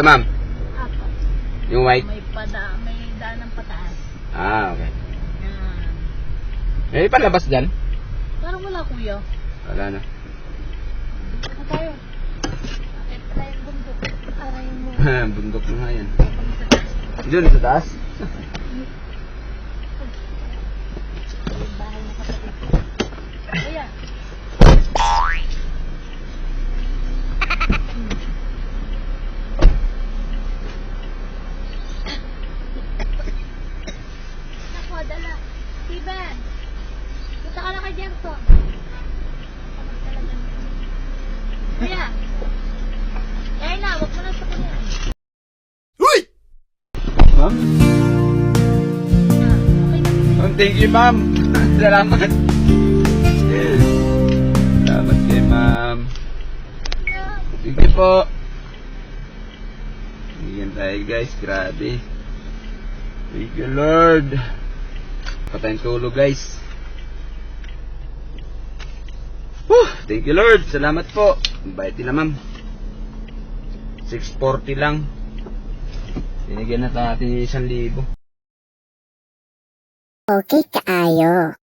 Ma'am, Apo. yung white? May daan ng pataas. Ah, okay. Yan. May palabas dyan? Parang wala, kuya. Wala na. Dito na tayo. Akit tayo yung bundok. Aray mo. Bundok na nga yan. Sa taas. Diyan, sa taas? Yung bahay na kapatid. Kuya. Nako, dala. Steven. Punta ka na kay Jerson. Kuya. Kaya na, wag mo na sa kuya. Ma'am? Okay na. Oh, thank you, ma'am. Salamat. Salamat kay ma'am. Thank you po. Bigyan tayo guys, grabe. Thank you Lord. Patayang tulog guys. Thank you Lord, salamat po. Bayad din na ma'am. 640 lang. Binigyan na natin 1,000. Okay kaayo.